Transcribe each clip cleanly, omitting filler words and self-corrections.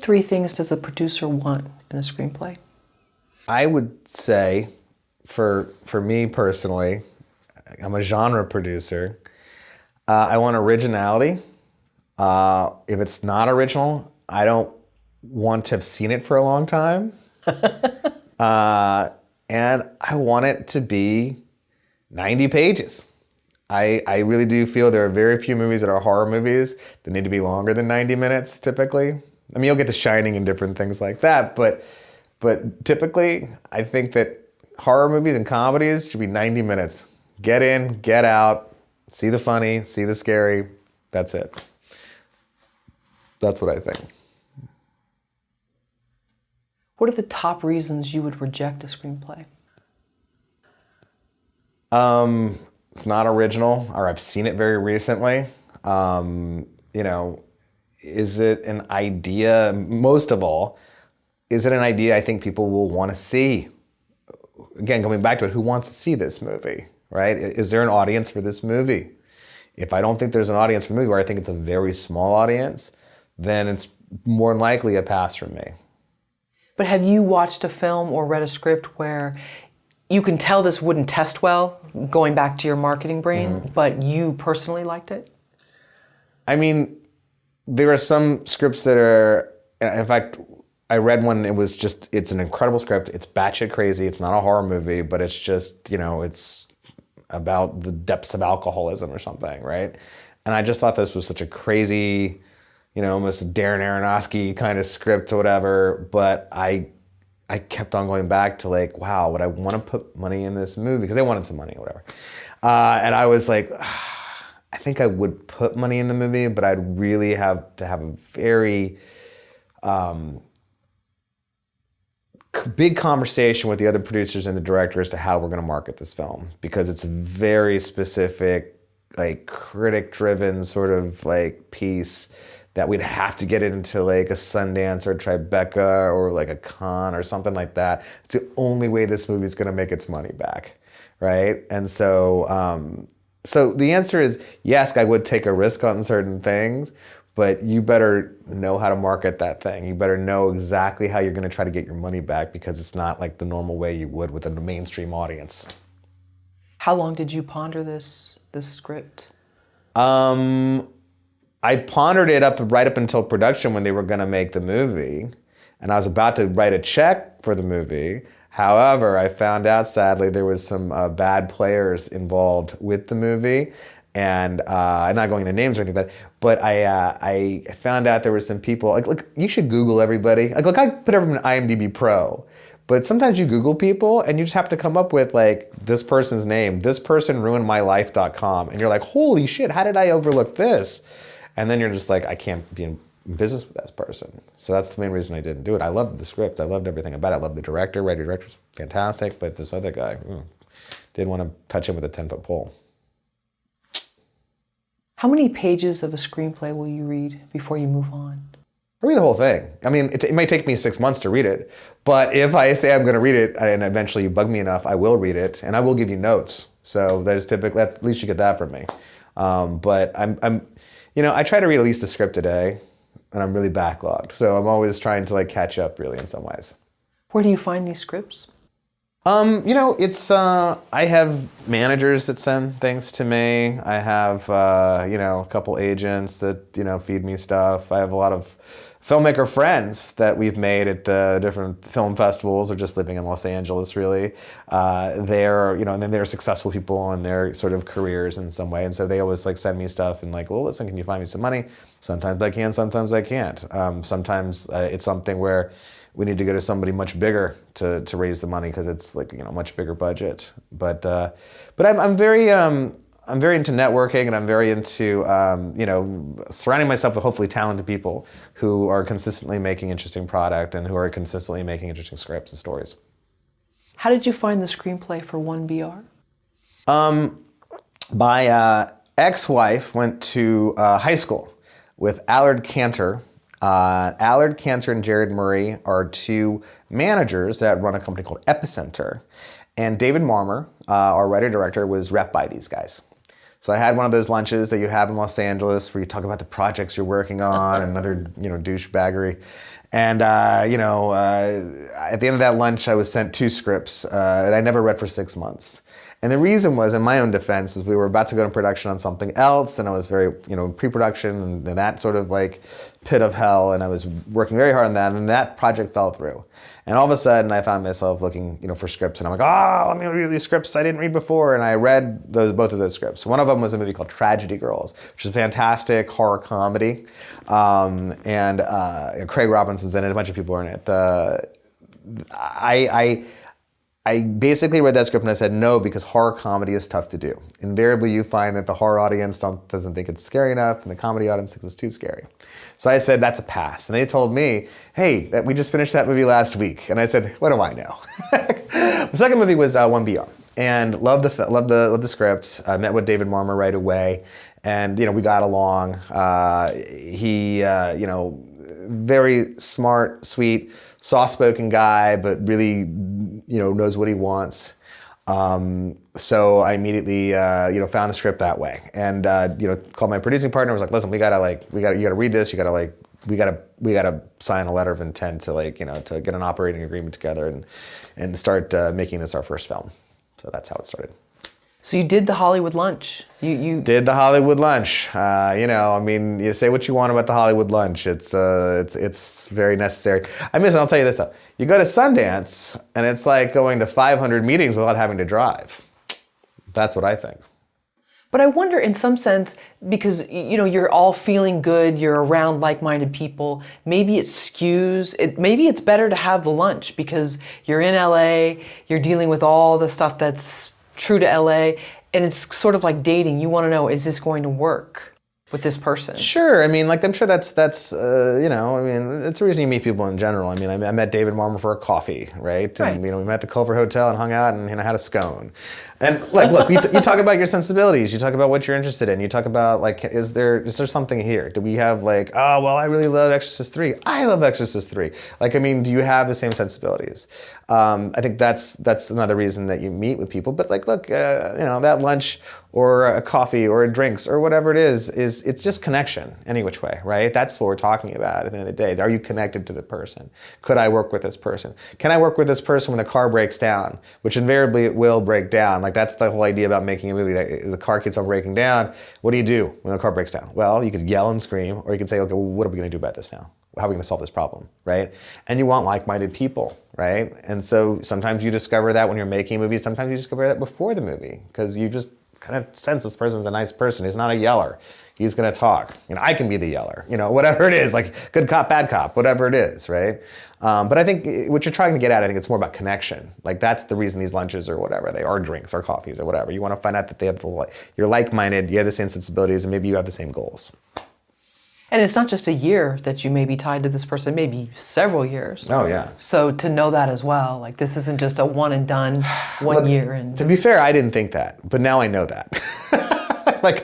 3 things does a producer want in a screenplay? I would say, for me personally, I'm a genre producer. I want originality. If it's not original, I don't want to have seen it for a long time. And I want it to be 90 pages. I really do feel there are very few movies that are horror movies that need to be longer than 90 minutes typically. I mean, you'll get The Shining and different things like that, but typically I think that horror movies and comedies should be 90 minutes. Get in, get out, see the funny, see the scary, that's it. That's what I think. What are the top reasons you would reject a screenplay? It's not original, or I've seen it very recently. Is it an idea, most of all, is it an idea I think people will want to see? Again, coming back to it, who wants to see this movie, right? Is there an audience for this movie? If I don't think there's an audience for the movie, or I think it's a very small audience, then it's more than likely a pass from me. But have you watched a film or read a script where you can tell this wouldn't test well, going back to your marketing brain, but you personally liked it? I mean, there are some scripts that are, in fact, I read one, it's an incredible script. It's batshit crazy. It's not a horror movie, but it's just, it's about the depths of alcoholism or something, right? And I just thought this was such a crazy, almost Darren Aronofsky kind of script or whatever, but I kept on going back to like, wow, would I want to put money in this movie? Because they wanted some money or whatever. And I was like, I think I would put money in the movie, but I'd really have to have a very big conversation with the other producers and the director as to how we're going to market this film. Because it's a very specific, like critic-driven sort of like piece that we'd have to get it into like a Sundance or a Tribeca or like a Cannes or something like that. It's the only way this movie's gonna make its money back, right? And so, so the answer is yes, I would take a risk on certain things, but you better know how to market that thing. You better know exactly how you're gonna try to get your money back, because it's not like the normal way you would with a mainstream audience. How long did you ponder this script? I pondered it right up until production when they were going to make the movie, and I was about to write a check for the movie. However, I found out, sadly, there was some bad players involved with the movie, and I'm not going into names or anything like that, but I found out there were some people, like, look, you should Google everybody. Like, look, I put everyone in IMDb Pro, but sometimes you Google people and you just have to come up with like this person's name, this person ruined my life.com, and you're like, holy shit, how did I overlook this? And then you're just like, I can't be in business with that person. So that's the main reason I didn't do it. I loved the script. I loved everything about it. I loved the director. Writer-director's fantastic. But this other guy, didn't want to touch him with a 10-foot pole. How many pages of a screenplay will you read before you move on? I read the whole thing. I mean, it may take me 6 months to read it. But if I say I'm going to read it and eventually you bug me enough, I will read it. And I will give you notes. So that is typically, at least you get that from me. But I try to read at least a script a day, and I'm really backlogged. So I'm always trying to like catch up really in some ways. Where do you find these scripts? I have managers that send things to me. I have, a couple agents that, feed me stuff. I have a lot of filmmaker friends that we've made at different film festivals or just living in Los Angeles, really. And then they're successful people in their sort of careers in some way. And so they always like send me stuff and like, well, listen, can you find me some money? Sometimes I can, sometimes I can't. Sometimes it's something where we need to go to somebody much bigger to raise the money because it's like, much bigger budget. But I'm very into networking, and I'm very into, surrounding myself with hopefully talented people who are consistently making interesting product and who are consistently making interesting scripts and stories. How did you find the screenplay for 1BR? My ex-wife went to high school with Allard Cantor. Allard Cantor and Jared Murray are two managers that run a company called Epicenter. And David Marmer, our writer-director, was rep by these guys. So I had one of those lunches that you have in Los Angeles where you talk about the projects you're working on and other, douchebaggery. And at the end of that lunch, I was sent 2 scripts, and I never read for 6 months. And the reason was, in my own defense, is we were about to go to production on something else, and I was very, pre-production and that sort of like pit of hell, and I was working very hard on that, and that project fell through. And all of a sudden, I found myself looking, for scripts, and I'm like, let me read these scripts I didn't read before, and I read both of those scripts. One of them was a movie called Tragedy Girls, which is a fantastic horror comedy, and Craig Robinson's in it. A bunch of people are in it. I basically read that script and I said no, because horror comedy is tough to do. Invariably, you find that the horror audience doesn't think it's scary enough, and the comedy audience thinks it's too scary. So I said, that's a pass. And they told me, hey, we just finished that movie last week. And I said, what do I know? The second movie was 1BR, and loved the script. I met with David Marmor right away, and we got along. He very smart, sweet, soft-spoken guy, but really, knows what he wants. So I immediately, found the script that way, and called my producing partner. Was like, listen, you gotta read this. We gotta sign a letter of intent to to get an operating agreement together and start making this our first film. So that's how it started. So you did the Hollywood lunch. You did the Hollywood lunch. You say what you want about the Hollywood lunch. It's very necessary. I'll tell you this though. You go to Sundance, and it's like going to 500 meetings without having to drive. That's what I think. But I wonder, in some sense, because you're all feeling good, you're around like-minded people. Maybe it skews. Maybe it's better to have the lunch because you're in LA. You're dealing with all the stuff that's true to LA, and it's sort of like dating. You want to know, is this going to work with this person? Sure. I'm sure that's it's the reason you meet people in general. I met David Marmor for a coffee, right? And we met at the Culver Hotel and hung out and had a scone. And look, you talk about your sensibilities. You talk about what you're interested in. You talk about is there something here? Do we have I really love Exorcist 3. I love Exorcist 3. Do you have the same sensibilities? I think that's another reason that you meet with people. But that lunch or a coffee or a drinks or whatever it is it's just connection any which way, right? That's what we're talking about at the end of the day. Are you connected to the person? Could I work with this person? Can I work with this person when the car breaks down? Which invariably it will break down. That's the whole idea about making a movie. The car keeps on breaking down. What do you do when the car breaks down? Well, you could yell and scream, or you could say, okay, well, what are we going to do about this now? How are we going to solve this problem, right? And you want like-minded people, right? And so sometimes you discover that when you're making a movie. Sometimes you discover that before the movie, because you just kind of sense this person's a nice person. He's not a yeller. He's going to talk. I can be the yeller. Whatever it is, good cop, bad cop, whatever it is, right? But I think what you're trying to get at, I think it's more about connection. That's the reason these lunches or whatever they are, drinks or coffees or whatever. You want to find out that they have you're like-minded, you have the same sensibilities, and maybe you have the same goals. And it's not just a year that you may be tied to this person, maybe several years. Oh, yeah. So to know that as well, this isn't just a one and done, year. And to be fair, I didn't think that, but now I know that.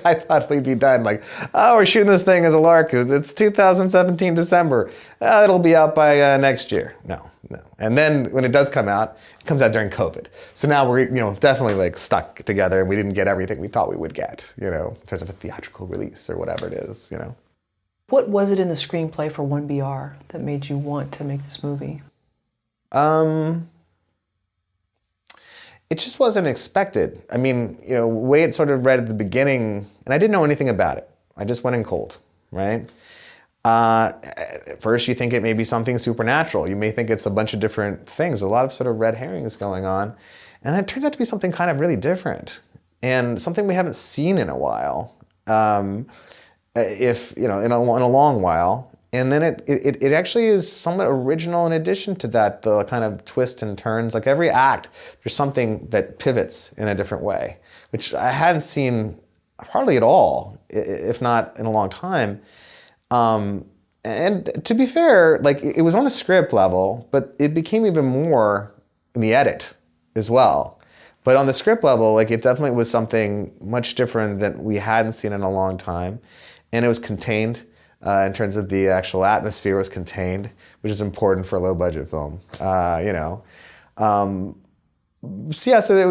I thought we'd be done. We're shooting this thing as a lark. It's 2017 December. It'll be out by next year. No. And then when it does come out, it comes out during COVID. So now we're definitely stuck together, and we didn't get everything we thought we would get. In terms of a theatrical release or whatever it is. What was it in the screenplay for 1BR that made you want to make this movie? It just wasn't expected. The way it sort of read at the beginning, and I didn't know anything about it. I just went in cold, right? At first you think it may be something supernatural. You may think it's a bunch of different things, a lot of sort of red herrings going on. And it turns out to be something kind of really different and something we haven't seen in a while, in a long while. And then it actually is somewhat original in addition to that, the kind of twists and turns. Every act, there's something that pivots in a different way, which I hadn't seen hardly at all, if not in a long time. And to be fair, it was on the script level, but it became even more in the edit as well. But on the script level, it definitely was something much different that we hadn't seen in a long time. And it was contained. In terms of the actual atmosphere, was contained, which is important for a low-budget film. So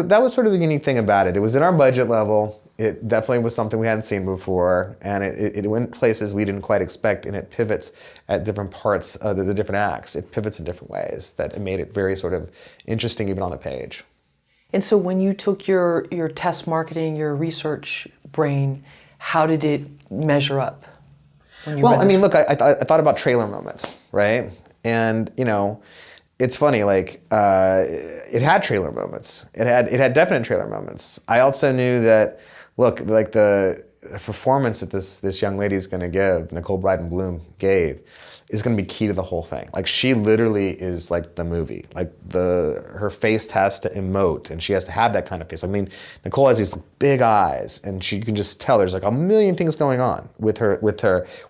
that was sort of the unique thing about it. It was in our budget level. It definitely was something we hadn't seen before, and it went places we didn't quite expect, and it pivots at different parts of the different acts. It pivots in different ways that it made it very sort of interesting even on the page. And so when you took your test marketing, your research brain, how did it measure up? Well, I mean, look, I thought about trailer moments, right? And, you know, it's funny, like, it had trailer moments. It had definite trailer moments. I also knew that, look, like the performance that this young lady is going to give, Nicole Bryden Bloom gave, is going to be key to the whole thing. Like, she literally is like the movie. Like, her face has to emote, and she has to have that kind of face. I mean, Nicole has these big eyes, and you can just tell there's like a million things going on with her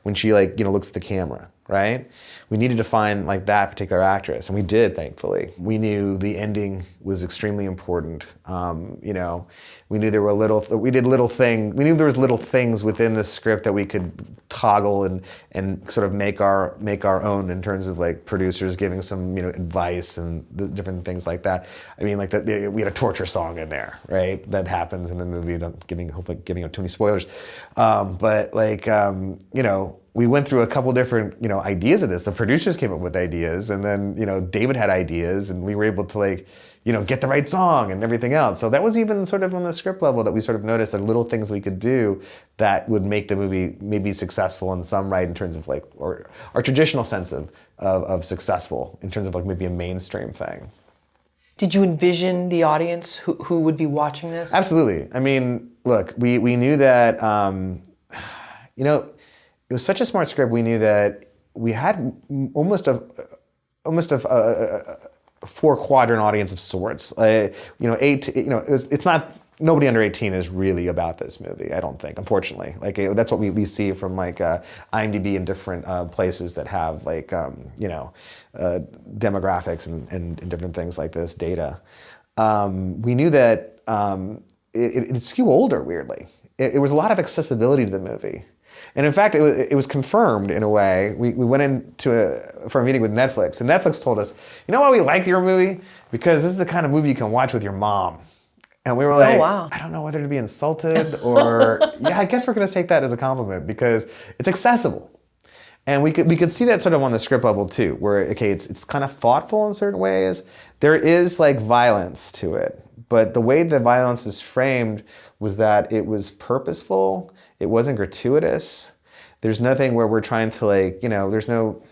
when she, like, you know, looks at the camera, right? We needed to find like that particular actress, and we did, thankfully. We knew the ending was extremely important. You know, we knew there were we knew there was little things within the script that we could toggle and sort of make our own in terms of like producers giving some, you know, advice and the different things like that. I mean, like we had a torture song in there, right? That happens in the movie. Hopefully giving out too many spoilers. But like, you know, we went through a couple different, you know, ideas of this. The producers came up with ideas, and then, you know, David had ideas, and we were able to, like, you know, get the right song and everything else. So that was even sort of on the script level that we sort of noticed that little things we could do that would make the movie maybe successful in some right in terms of like, or our traditional sense of successful in terms of like maybe a mainstream thing. Did you envision the audience who would be watching this? Absolutely. I mean, look, we knew that, you know, it was such a smart script. We knew that we had almost a 4-quadrant audience of sorts. You know, it's not, nobody under 18 is really about this movie, I don't think, unfortunately. Like, that's what we at least see from like IMDb and different places that have like, you know, demographics and different things like this, data. We knew that it skewed older, weirdly. It was a lot of accessibility to the movie. And in fact, it was confirmed in a way. We went for a meeting with Netflix, and Netflix told us, you know why we like your movie? Because this is the kind of movie you can watch with your mom. And we were like, oh, wow. I don't know whether to be insulted or, yeah, I guess we're going to take that as a compliment because it's accessible. And we could see that sort of on the script level too, where, okay, it's kind of thoughtful in certain ways. There is like violence to it, but the way the violence is framed was that it was purposeful. It wasn't gratuitous. There's nothing where we're trying to like, you know, there's no,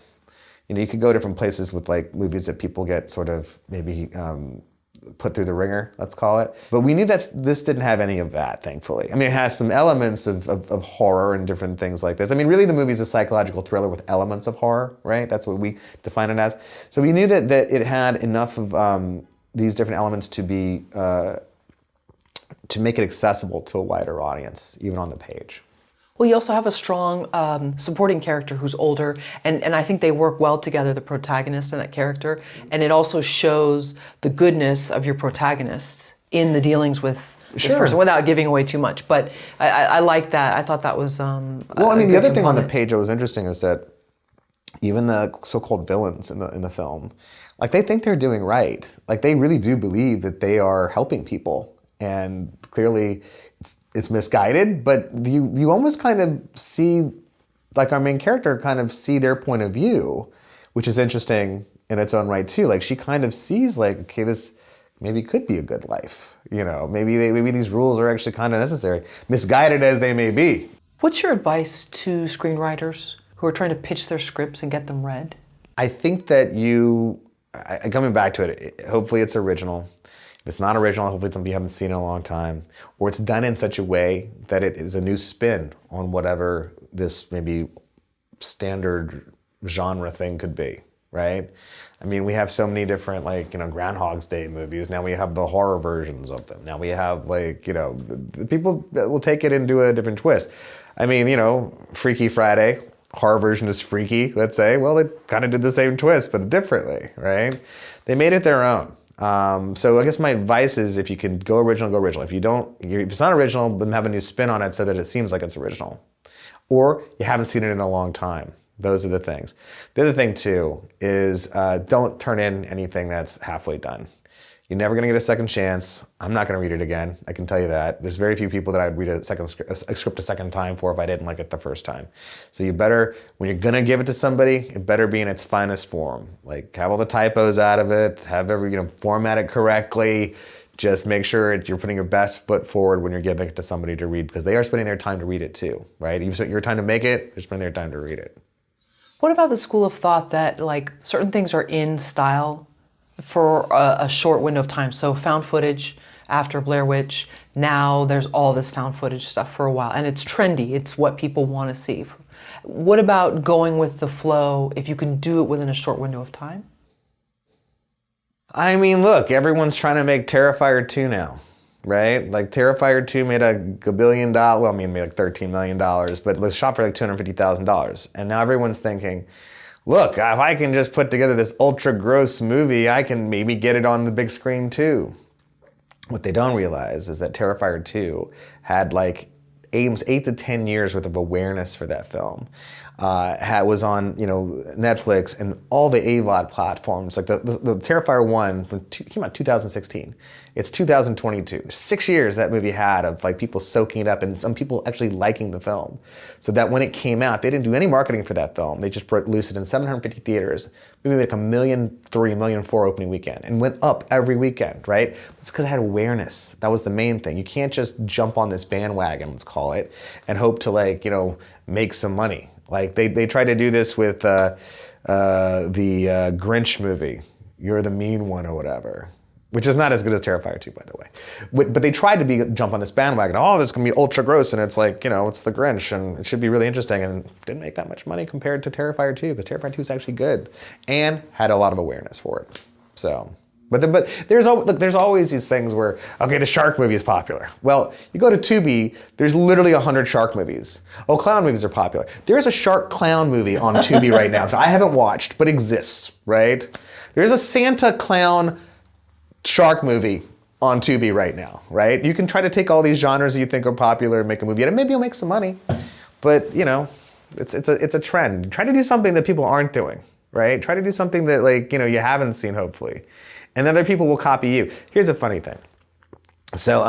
you know, you could go different places with like movies that people get sort of maybe put through the ringer, let's call it. But we knew that this didn't have any of that, thankfully. I mean, it has some elements of horror and different things like this. I mean, really the movie's a psychological thriller with elements of horror, right? That's what we define it as. So we knew that it had enough of these different elements to be, to make it accessible to a wider audience, even on the page. Well, you also have a strong supporting character who's older, and I think they work well together, the protagonist and that character, and it also shows the goodness of your protagonists in the dealings with this person, without giving away too much. But I like that. I thought that was well, I mean, the other thing on the page that was interesting is that even the so-called villains in the film, like, they think they're doing right. Like, they really do believe that they are helping people, and clearly it's misguided, but you almost kind of see, like, our main character kind of see their point of view, which is interesting in its own right too. Like, she kind of sees like, okay, this maybe could be a good life. You know, maybe these rules are actually kind of necessary, misguided as they may be. What's your advice to screenwriters who are trying to pitch their scripts and get them read? I think that coming back to it, hopefully it's original. If it's not original, hopefully it's something you haven't seen in a long time, or it's done in such a way that it is a new spin on whatever this maybe standard genre thing could be, right? I mean, we have so many different, like, you know, Groundhog's Day movies. Now we have the horror versions of them. Now we have, like, you know, the people that will take it and do a different twist. I mean, you know, Freaky Friday, horror version is freaky, let's say. Well, it kind of did the same twist, but differently, right? They made it their own. So I guess my advice is, if you can go original, go original. If it's not original, then have a new spin on it so that it seems like it's original. Or you haven't seen it in a long time. Those are the things. The other thing too is don't turn in anything that's halfway done. You're never going to get a second chance. I'm not going to read it again. I can tell you that. There's very few people that I'd read a script a second time for if I didn't like it the first time. So you better, when you're going to give it to somebody, it better be in its finest form. Like, have all the typos out of it, have format it correctly. Just make sure you're putting your best foot forward when you're giving it to somebody to read, because they are spending their time to read it too, right? You spent your time to make it, they're spending their time to read it. What about the school of thought that like certain things are in style for a short window of time? So found footage after Blair Witch, now there's all this found footage stuff for a while, and it's trendy. It's what people want to see. What about going with the flow if you can do it within a short window of time? I mean, look, everyone's trying to make Terrifier 2 now, right? Like, Terrifier 2 made $1 billion, well, I mean, made like $13 million, but it was shot for like $250,000. And now everyone's thinking, look, if I can just put together this ultra gross movie, I can maybe get it on the big screen too. What they don't realize is that Terrifier 2 had like 8 to 10 years worth of awareness for that film. Was on Netflix and all the AVOD platforms. Like the Terrifier 1 came out 2016. It's 2022. 6 years that movie had of like people soaking it up and some people actually liking the film. So that when it came out, they didn't do any marketing for that film. They just released it in 750 theaters. We made like $1.3 million, $1.4 million opening weekend and went up every weekend, right? It's because it had awareness. That was the main thing. You can't just jump on this bandwagon, let's call it, and hope to make some money. Like they tried to do this with the Grinch movie, You're the Mean One or whatever, which is not as good as Terrifier 2, by the way. But they tried to jump on this bandwagon. Oh, this is gonna be ultra gross, and it's like, it's the Grinch, and it should be really interesting, and didn't make that much money compared to Terrifier 2, because Terrifier 2 is actually good, and had a lot of awareness for it. So. But there's always these things where, okay, the shark movie is popular. Well, you go to Tubi, there's literally 100 shark movies. Oh, clown movies are popular. There's a shark clown movie on Tubi right now that I haven't watched, but exists, right? There's a Santa clown shark movie on Tubi right now, right? You can try to take all these genres that you think are popular and make a movie out of it. Maybe you'll make some money, but it's a trend. Try to do something that people aren't doing, right? Try to do something that you haven't seen, hopefully. And other people will copy you. Here's a funny thing. So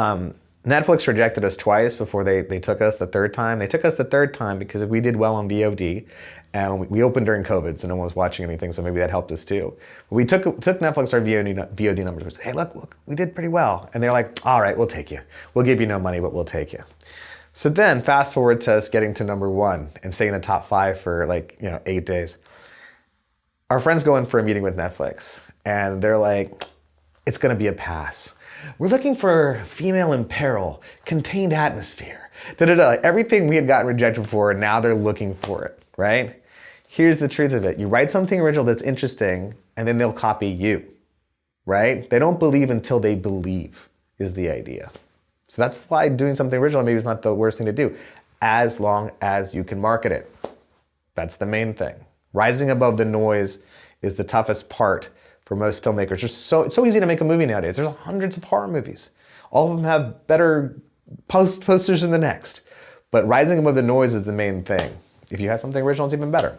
Netflix rejected us twice before they took us the third time. They took us the third time because we did well on VOD, and we opened during COVID, so no one was watching anything, so maybe that helped us too. We took Netflix our VOD numbers. We said, hey, look, we did pretty well. And they're like, all right, we'll take you. We'll give you no money, but we'll take you. So then fast forward to us getting to #1 and staying in the top 5 for 8 days. Our friends go in for a meeting with Netflix, and they're like, it's gonna be a pass. We're looking for female in peril, contained atmosphere, everything we had gotten rejected for, now they're looking for it, right? Here's the truth of it. You write something original that's interesting, and then they'll copy you, right? They don't believe until they believe, is the idea. So that's why doing something original maybe is not the worst thing to do, as long as you can market it. That's the main thing. Rising above the noise is the toughest part for most filmmakers. It's so easy to make a movie nowadays. There's hundreds of horror movies. All of them have better posters than the next. But rising above the noise is the main thing. If you have something original, it's even better.